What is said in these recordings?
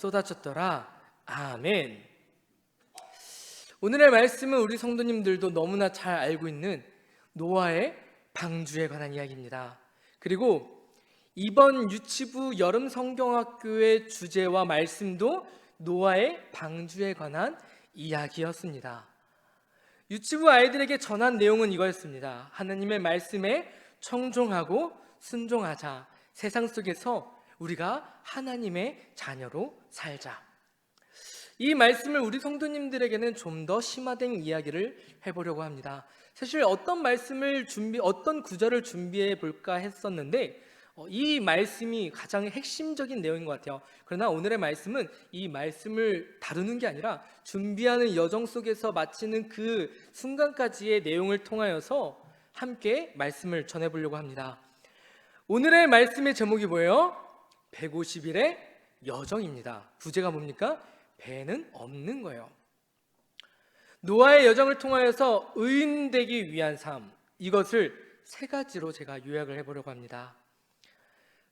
쏟아졌더라. 아멘. 오늘의 말씀은 우리 성도님들도 너무나 잘 알고 있는 노아의 방주에 관한 이야기입니다. 그리고 이번 유치부 여름 성경학교의 주제와 말씀도 노아의 방주에 관한 이야기였습니다. 유치부 아이들에게 전한 내용은 이거였습니다. 하나님의 말씀에 청종하고 순종하자. 세상 속에서 우리가 하나님의 자녀로 살자. 이 말씀을 우리 성도님들에게는 좀 더 심화된 이야기를 해보려고 합니다. 사실 어떤 구절을 준비해 볼까 했었는데 이 말씀이 가장 핵심적인 내용인 것 같아요. 그러나 오늘의 말씀은 이 말씀을 다루는 게 아니라 준비하는 여정 속에서 마치는 그 순간까지의 내용을 통하여서 함께 말씀을 전해보려고 합니다. 오늘의 말씀의 제목이 뭐예요? 150일의 여정입니다. 부제가 뭡니까? 배는 없는 거예요. 노아의 여정을 통하여서 의인 되기 위한 삶, 이것을 세 가지로 제가 요약을 해보려고 합니다.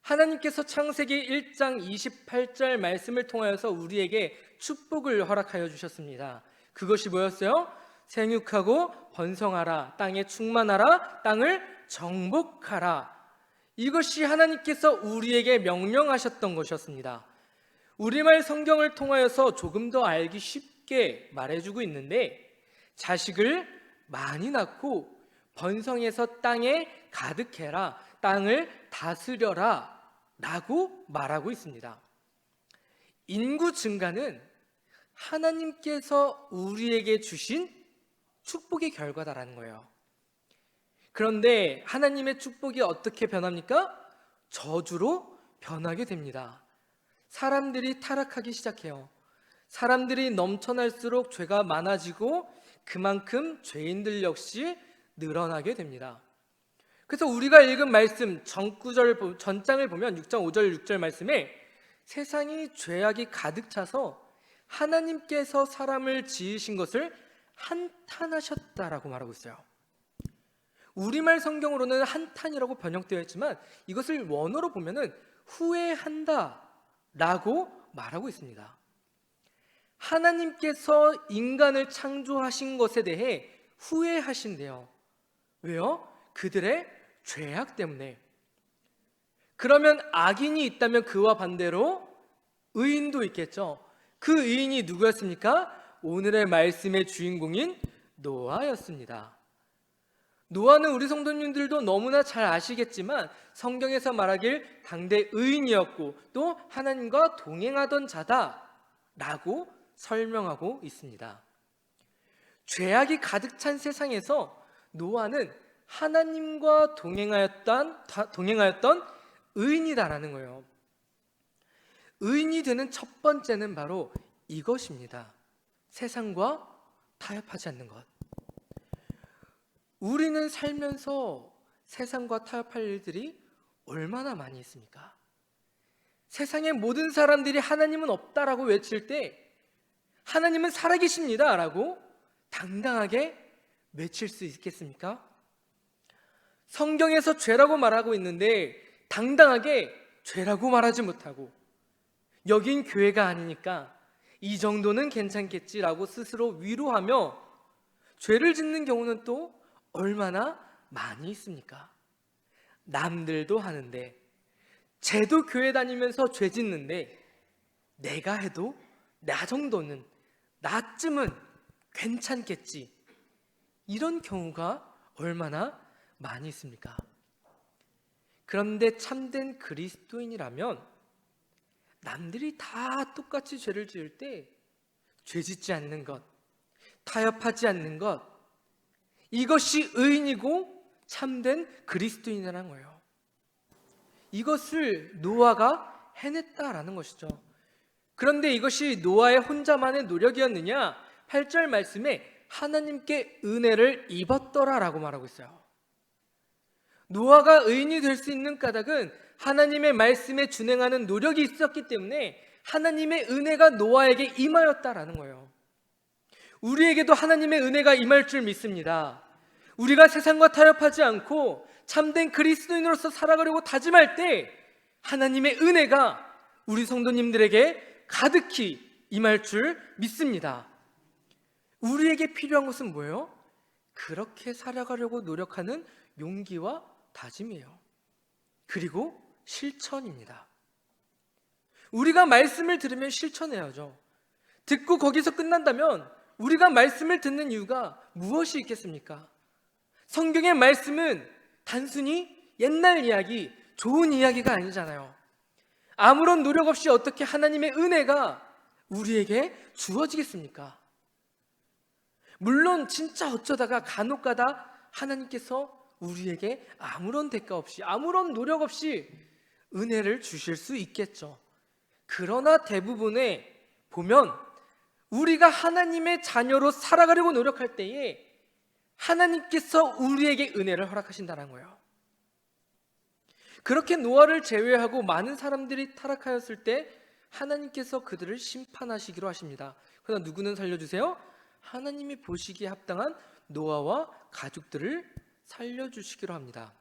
하나님께서 창세기 1장 28절 말씀을 통하여서 우리에게 축복을 허락하여 주셨습니다. 그것이 뭐였어요? 생육하고 번성하라, 땅에 충만하라, 땅을 정복하라. 이것이 하나님께서 우리에게 명령하셨던 것이었습니다. 우리말 성경을 통하여서 조금 더 알기 쉽게 말해주고 있는데, 자식을 많이 낳고 번성해서 땅에 가득해라, 땅을 다스려라 라고 말하고 있습니다. 인구 증가는 하나님께서 우리에게 주신 축복의 결과다라는 거예요. 그런데 하나님의 축복이 어떻게 변합니까? 저주로 변하게 됩니다. 사람들이 타락하기 시작해요. 사람들이 넘쳐날수록 죄가 많아지고 그만큼 죄인들 역시 늘어나게 됩니다. 그래서 우리가 읽은 말씀 전장을 보면 6장 5절 6절 말씀에 세상이 죄악이 가득 차서 하나님께서 사람을 지으신 것을 한탄하셨다라고 말하고 있어요. 우리말 성경으로는 한탄이라고 번역되어 있지만 이것을 원어로 보면은 후회한다 라고 말하고 있습니다. 하나님께서 인간을 창조하신 것에 대해 후회하신대요. 왜요? 그들의 죄악 때문에. 그러면 악인이 있다면 그와 반대로 의인도 있겠죠. 그 의인이 누구였습니까? 오늘의 말씀의 주인공인 노아였습니다. 노아는 우리 성도님들도 너무나 잘 아시겠지만 성경에서 말하길 당대 의인이었고 또 하나님과 동행하던 자다라고 설명하고 있습니다. 죄악이 가득 찬 세상에서 노아는 하나님과 동행하였던 의인이다라는 거예요. 의인이 되는 첫 번째는 바로 이것입니다. 세상과 타협하지 않는 것. 우리는 살면서 세상과 타협할 일들이 얼마나 많이 있습니까? 세상의 모든 사람들이 하나님은 없다라고 외칠 때 하나님은 살아계십니다 라고 당당하게 외칠 수 있겠습니까? 성경에서 죄라고 말하고 있는데 당당하게 죄라고 말하지 못하고 여긴 교회가 아니니까 이 정도는 괜찮겠지라고 스스로 위로하며 죄를 짓는 경우는 또 얼마나 많이 있습니까? 남들도 하는데 쟤도 교회 다니면서 죄 짓는데 내가 해도 나 정도는 나쯤은 괜찮겠지, 이런 경우가 얼마나 많이 있습니까? 그런데 참된 그리스도인이라면 남들이 다 똑같이 죄를 지을 때 죄 짓지 않는 것, 타협하지 않는 것, 이것이 의인이고 참된 그리스도인이라는 거예요. 이것을 노아가 해냈다라는 것이죠. 그런데 이것이 노아의 혼자만의 노력이었느냐? 8절 말씀에 하나님께 은혜를 입었더라라고 말하고 있어요. 노아가 의인이 될 수 있는 까닭은 하나님의 말씀에 준행하는 노력이 있었기 때문에 하나님의 은혜가 노아에게 임하였다라는 거예요. 우리에게도 하나님의 은혜가 임할 줄 믿습니다. 우리가 세상과 타협하지 않고 참된 그리스도인으로서 살아가려고 다짐할 때 하나님의 은혜가 우리 성도님들에게 가득히 임할 줄 믿습니다. 우리에게 필요한 것은 뭐예요? 그렇게 살아가려고 노력하는 용기와 다짐이에요. 그리고 실천입니다. 우리가 말씀을 들으면 실천해야죠. 듣고 거기서 끝난다면 우리가 말씀을 듣는 이유가 무엇이 있겠습니까? 성경의 말씀은 단순히 옛날 이야기, 좋은 이야기가 아니잖아요. 아무런 노력 없이 어떻게 하나님의 은혜가 우리에게 주어지겠습니까? 물론 진짜 어쩌다가 간혹가다 하나님께서 우리에게 아무런 대가 없이, 아무런 노력 없이 은혜를 주실 수 있겠죠. 그러나 대부분에 보면 우리가 하나님의 자녀로 살아가려고 노력할 때에 하나님께서 우리에게 은혜를 허락하신다는 거예요. 그렇게 노아를 제외하고 많은 사람들이 타락하였을 때 하나님께서 그들을 심판하시기로 하십니다. 그러나 누구는 살려주세요? 하나님이 보시기에 합당한 노아와 가족들을 살려주시기로 합니다.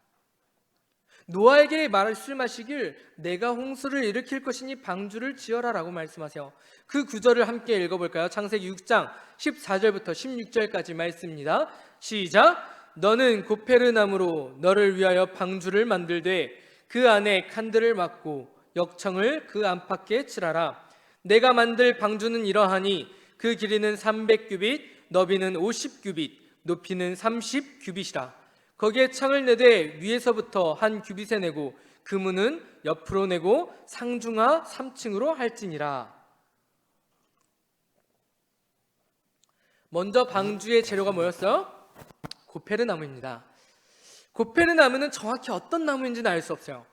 노아에게 말씀하시길 내가 홍수를 일으킬 것이니 방주를 지어라 라고 말씀하세요. 그 구절을 함께 읽어볼까요? 창세기 6장 14절부터 16절까지 말씀입니다. 시작! 너는 고페르나무로 너를 위하여 방주를 만들되 그 안에 칸들을 막고 역청을 그 안팎에 칠하라. 내가 만들 방주는 이러하니 그 길이는 300규빗, 너비는 50규빗, 높이는 30규빗이라. 거기에 창을 내되 위에서부터 한 규빗에 내고 그 문은 옆으로 내고 상중하 3층으로 할지니라. 먼저 방주의 재료가 뭐였어요? 고페르나무입니다. 고페르나무는 정확히 어떤 나무인지는 알 수 없어요.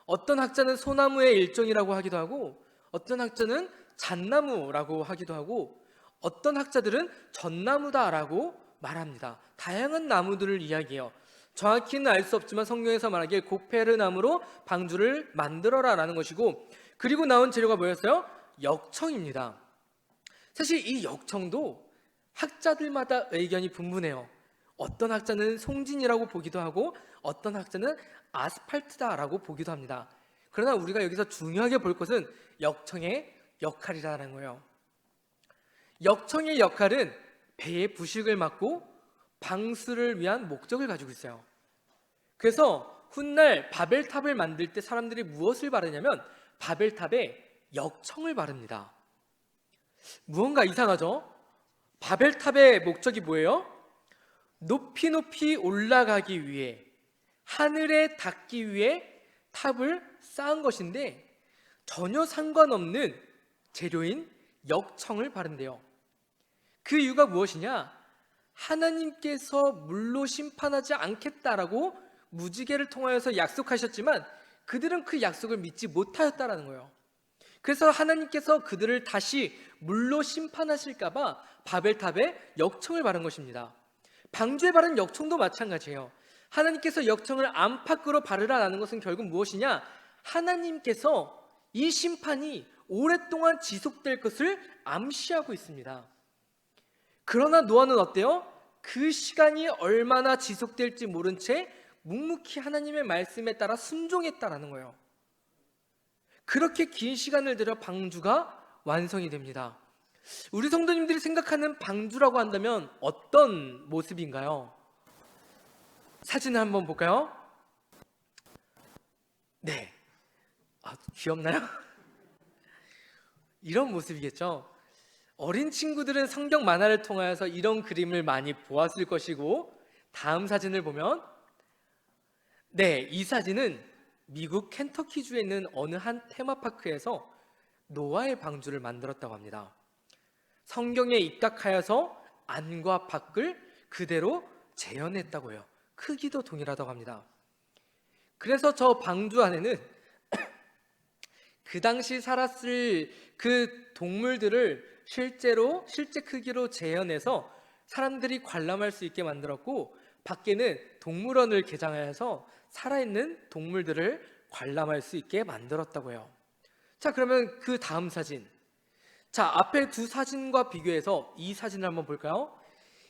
어떤 학자는 소나무의 일종이라고 하기도 하고 어떤 학자는 잣나무라고 하기도 하고 어떤 학자들은 전나무다라고 말합니다. 다양한 나무들을 이야기해요. 정확히는 알 수 없지만 성경에서 말하기에 고페르나무로 방주를 만들어라 라는 것이고, 그리고 나온 재료가 뭐였어요? 역청입니다. 사실 이 역청도 학자들마다 의견이 분분해요. 어떤 학자는 송진이라고 보기도 하고 어떤 학자는 아스팔트다라고 보기도 합니다. 그러나 우리가 여기서 중요하게 볼 것은 역청의 역할이라는 거예요. 역청의 역할은 배의 부식을 막고 방수를 위한 목적을 가지고 있어요. 그래서 훗날 바벨탑을 만들 때 사람들이 무엇을 바르냐면 바벨탑에 역청을 바릅니다. 무언가 이상하죠? 바벨탑의 목적이 뭐예요? 높이 높이 올라가기 위해, 하늘에 닿기 위해 탑을 쌓은 것인데 전혀 상관없는 재료인 역청을 바른대요. 그 이유가 무엇이냐? 하나님께서 물로 심판하지 않겠다라고 무지개를 통하여서 약속하셨지만 그들은 그 약속을 믿지 못하였다라는 거예요. 그래서 하나님께서 그들을 다시 물로 심판하실까 봐 바벨탑에 역청을 바른 것입니다. 방주에 바른 역청도 마찬가지예요. 하나님께서 역청을 안팎으로 바르라라는 것은 결국 무엇이냐? 하나님께서 이 심판이 오랫동안 지속될 것을 암시하고 있습니다. 그러나 노아는 어때요? 그 시간이 얼마나 지속될지 모른 채 묵묵히 하나님의 말씀에 따라 순종했다라는 거예요. 그렇게 긴 시간을 들여 방주가 완성이 됩니다. 우리 성도님들이 생각하는 방주라고 한다면 어떤 모습인가요? 사진을 한번 볼까요? 네. 귀엽나요? 이런 모습이겠죠. 어린 친구들은 성경 만화를 통하여서 이런 그림을 많이 보았을 것이고, 다음 사진을 보면 이 사진은 미국 켄터키주에 있는 어느 한 테마파크에서 노아의 방주를 만들었다고 합니다. 성경에 입각하여서 안과 밖을 그대로 재현했다고 해요. 크기도 동일하다고 합니다. 그래서 저 방주 안에는 그 당시 살았을 그 동물들을 실제 크기로 재현해서 사람들이 관람할 수 있게 만들었고, 밖에는 동물원을 개장하여서 살아있는 동물들을 관람할 수 있게 만들었다고 해요. 자, 그러면 그 다음 사진. 자, 앞에 두 사진과 비교해서 이 사진을 한번 볼까요?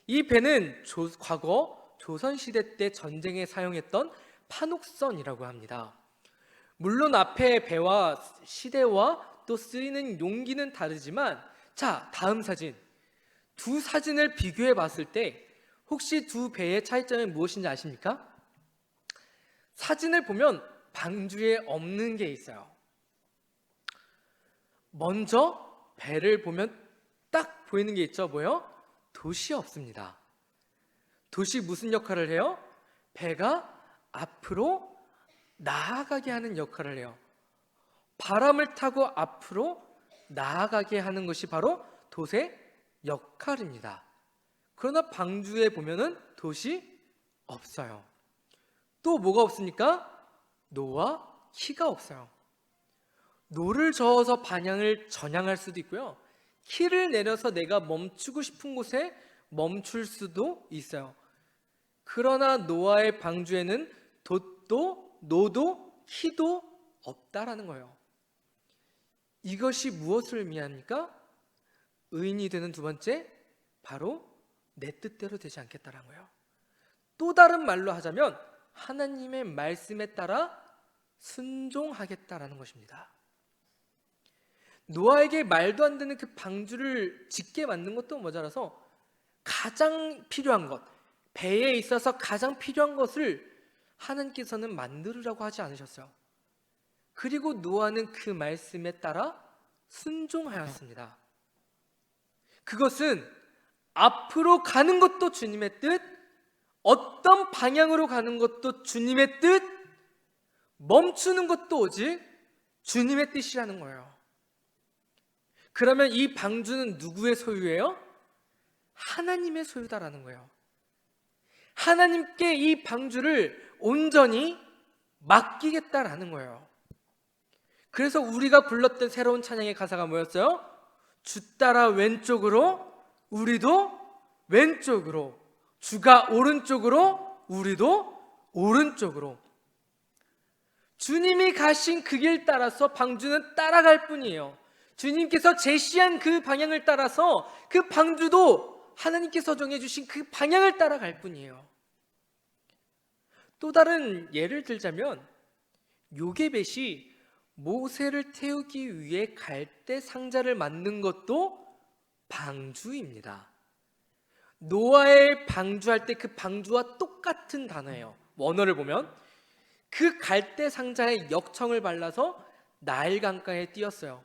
이 배는 과거 조선시대 때 전쟁에 사용했던 판옥선이라고 합니다. 물론 앞에 배와 시대와 또 쓰이는 용기는 다르지만, 자, 다음 사진. 두 사진을 비교해 봤을 때 혹시 두 배의 차이점이 무엇인지 아십니까? 사진을 보면 방주에 없는 게 있어요. 먼저 배를 보면 딱 보이는 게 있죠. 뭐요? 돛이 없습니다. 돛이 무슨 역할을 해요? 배가 앞으로 나아가게 하는 역할을 해요. 바람을 타고 앞으로 나아가게 하는 것이 바로 돛의 역할입니다. 그러나 방주에 보면은 돛이 없어요. 또 뭐가 없습니까? 노와 키가 없어요. 노를 저어서 방향을 전향할 수도 있고요. 키를 내려서 내가 멈추고 싶은 곳에 멈출 수도 있어요. 그러나 노아의 방주에는 돛도 노도 키도 없다라는 거예요. 이것이 무엇을 의미합니까? 의인이 되는 두 번째, 바로 내 뜻대로 되지 않겠다라는 거예요. 또 다른 말로 하자면 하나님의 말씀에 따라 순종하겠다라는 것입니다. 노아에게 말도 안 되는 그 방주를 짓게 만든 것도 모자라서 가장 필요한 것, 배에 있어서 가장 필요한 것을 하나님께서는 만들으라고 하지 않으셨어요. 그리고 노아는 그 말씀에 따라 순종하였습니다. 그것은 앞으로 가는 것도 주님의 뜻, 어떤 방향으로 가는 것도 주님의 뜻, 멈추는 것도 오직 주님의 뜻이라는 거예요. 그러면 이 방주는 누구의 소유예요? 하나님의 소유다라는 거예요. 하나님께 이 방주를 온전히 맡기겠다라는 거예요. 그래서 우리가 불렀던 새로운 찬양의 가사가 뭐였어요? 주 따라 왼쪽으로, 우리도 왼쪽으로. 주가 오른쪽으로, 우리도 오른쪽으로. 주님이 가신 그 길 따라서 방주는 따라갈 뿐이에요. 주님께서 제시한 그 방향을 따라서 그 방주도 하나님께서 정해주신 그 방향을 따라갈 뿐이에요. 또 다른 예를 들자면 요게벳이 모세를 태우기 위해 갈대 상자를 만든 것도 방주입니다. 노아의 방주할 때 그 방주와 똑같은 단어예요. 원어를 보면 그 갈대 상자에 역청을 발라서 나일 강가에 띄었어요.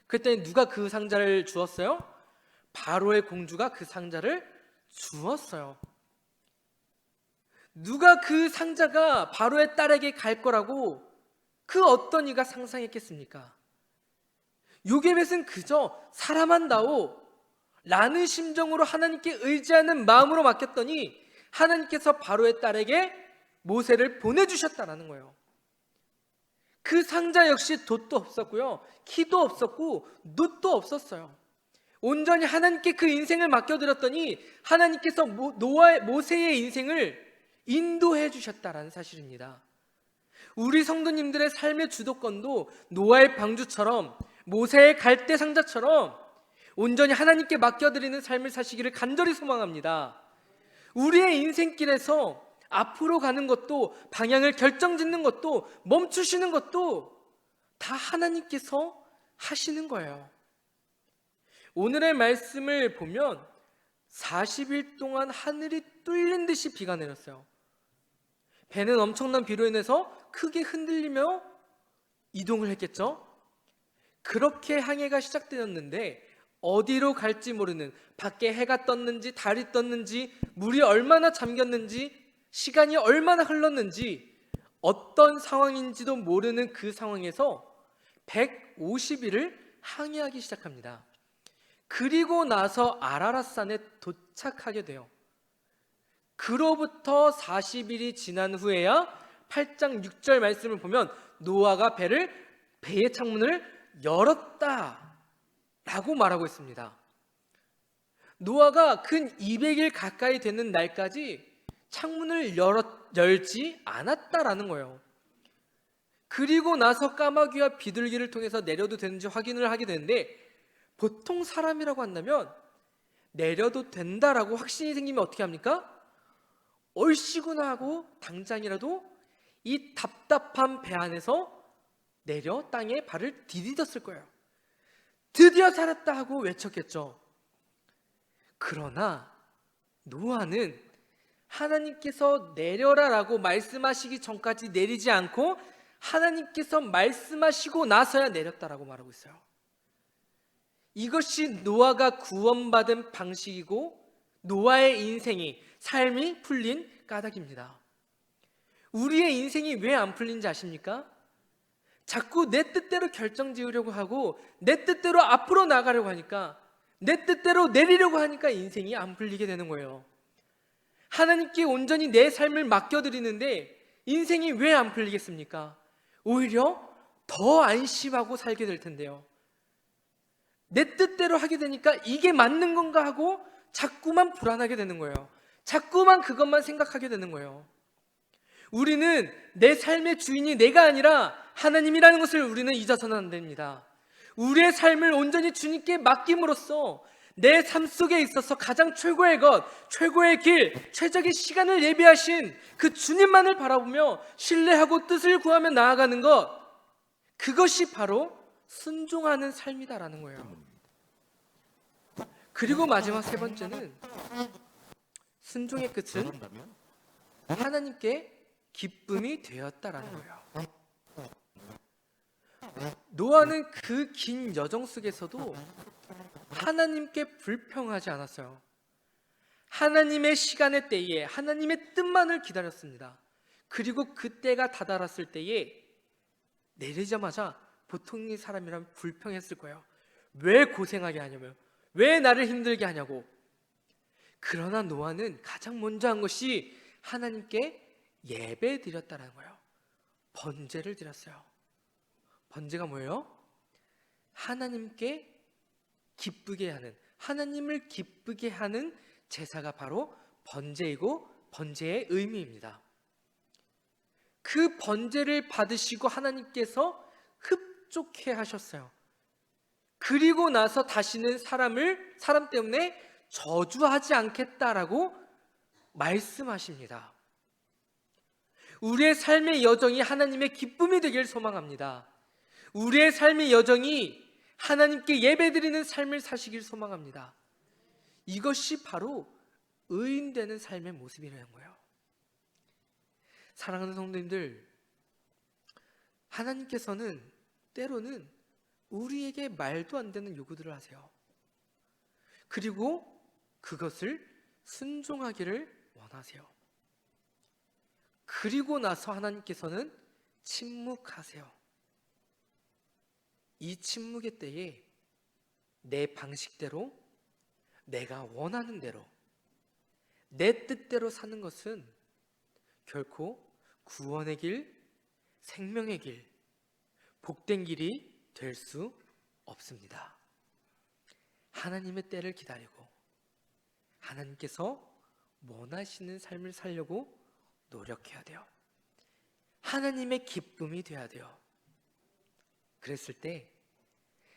그때 누가 그 상자를 주었어요? 바로의 공주가 그 상자를 주었어요. 누가 그 상자가 바로의 딸에게 갈 거라고 그 어떤 이가 상상했겠습니까? 요게벳은 그저 사람한다오 라는 심정으로 하나님께 의지하는 마음으로 맡겼더니 하나님께서 바로의 딸에게 모세를 보내주셨다는 거예요. 그 상자 역시 돛도 없었고요, 키도 없었고 놋도 없었어요. 온전히 하나님께 그 인생을 맡겨드렸더니 하나님께서 모세의 인생을 인도해 주셨다라는 사실입니다. 우리 성도님들의 삶의 주도권도 노아의 방주처럼 모세의 갈대 상자처럼 온전히 하나님께 맡겨드리는 삶을 사시기를 간절히 소망합니다. 우리의 인생길에서 앞으로 가는 것도, 방향을 결정짓는 것도, 멈추시는 것도 다 하나님께서 하시는 거예요. 오늘의 말씀을 보면 40일 동안 하늘이 뚫린 듯이 비가 내렸어요. 배는 엄청난 비로 인해서 크게 흔들리며 이동을 했겠죠. 그렇게 항해가 시작되었는데 어디로 갈지 모르는, 밖에 해가 떴는지 달이 떴는지 물이 얼마나 잠겼는지 시간이 얼마나 흘렀는지 어떤 상황인지도 모르는 그 상황에서 150일을 항해하기 시작합니다. 그리고 나서 아라랏산에 도착하게 돼요. 그로부터 40일이 지난 후에야 8장 6절 말씀을 보면 노아가 배의 창문을 열었다 라고 말하고 있습니다. 노아가 근 200일 가까이 되는 날까지 창문을 열지 않았다라는 거예요. 그리고 나서 까마귀와 비둘기를 통해서 내려도 되는지 확인을 하게 되는데, 보통 사람이라고 한다면 내려도 된다라고 확신이 생기면 어떻게 합니까? 얼씨구나 하고 당장이라도 이 답답한 배 안에서 내려 땅에 발을 디디었을 거예요. 드디어 살았다 하고 외쳤겠죠. 그러나 노아는 하나님께서 내려라라고 말씀하시기 전까지 내리지 않고 하나님께서 말씀하시고 나서야 내렸다라고 말하고 있어요. 이것이 노아가 구원받은 방식이고 노아의 인생이, 삶이 풀린 까닭입니다. 우리의 인생이 왜 안 풀린지 아십니까? 자꾸 내 뜻대로 결정 지으려고 하고 내 뜻대로 앞으로 나가려고 하니까, 내 뜻대로 내리려고 하니까 인생이 안 풀리게 되는 거예요. 하나님께 온전히 내 삶을 맡겨드리는데 인생이 왜 안 풀리겠습니까? 오히려 더 안심하고 살게 될 텐데요. 내 뜻대로 하게 되니까 이게 맞는 건가 하고 자꾸만 불안하게 되는 거예요. 자꾸만 그것만 생각하게 되는 거예요. 우리는 내 삶의 주인이 내가 아니라 하나님이라는 것을 우리는 잊어서는 안 됩니다. 우리의 삶을 온전히 주님께 맡김으로써 내 삶 속에 있어서 가장 최고의 것, 최고의 길, 최적의 시간을 예비하신 그 주님만을 바라보며 신뢰하고 뜻을 구하며 나아가는 것, 그것이 바로 순종하는 삶이다라는 거예요. 그리고 마지막 세 번째는, 순종의 끝은 하나님께 기쁨이 되었다라는 거예요. 노아는 그 긴 여정 속에서도 하나님께 불평하지 않았어요. 하나님의 시간의 때에 하나님의 뜻만을 기다렸습니다. 그리고 그때가 다다랐을 때에 내리자마자 보통의 사람이라면 불평했을 거예요. 왜 고생하게 하냐며, 왜 나를 힘들게 하냐고. 그러나 노아는 가장 먼저 한 것이 하나님께 예배 드렸다는 거예요. 번제를 드렸어요. 번제가 뭐예요? 하나님께 기쁘게 하는, 하나님을 기쁘게 하는 제사가 바로 번제이고 번제의 의미입니다. 그 번제를 받으시고 하나님께서 흡족해 하셨어요. 그리고 나서 다시는 사람 때문에 저주하지 않겠다라고 말씀하십니다. 우리의 삶의 여정이 하나님의 기쁨이 되길 소망합니다. 우리의 삶의 여정이 하나님께 예배드리는 삶을 사시길 소망합니다. 이것이 바로 의인되는 삶의 모습이라는 거예요. 사랑하는 성도님들, 하나님께서는 때로는 우리에게 말도 안 되는 요구들을 하세요. 그리고 그것을 순종하기를 원하세요. 그리고 나서 하나님께서는 침묵하세요. 이 침묵의 때에 내 방식대로, 내가 원하는 대로, 내 뜻대로 사는 것은 결코 구원의 길, 생명의 길, 복된 길이 될 수 없습니다. 하나님의 때를 기다리고 하나님께서 원하시는 삶을 살려고 노력해야 돼요. 하나님의 기쁨이 돼야 돼요. 그랬을 때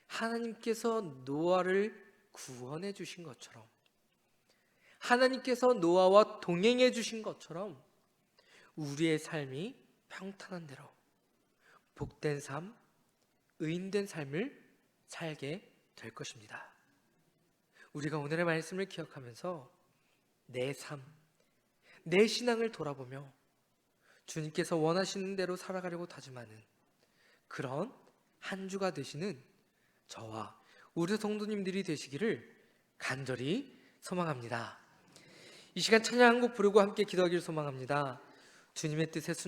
하나님께서 노아를 구원해 주신 것처럼, 하나님께서 노아와 동행해 주신 것처럼 우리의 삶이 평탄한 대로 복된 삶, 의인된 삶을 살게 될 것입니다. 우리가 오늘의 말씀을 기억하면서 내 삶, 내 신앙을 돌아보며 주님께서 원하시는 대로 살아가려고 다짐하는 그런 한 주가 되시는 저와 우리 성도님들이 되시기를 간절히 소망합니다. 이 시간 찬양 한 곡 부르고 함께 기도하기를 소망합니다. 주님의 뜻에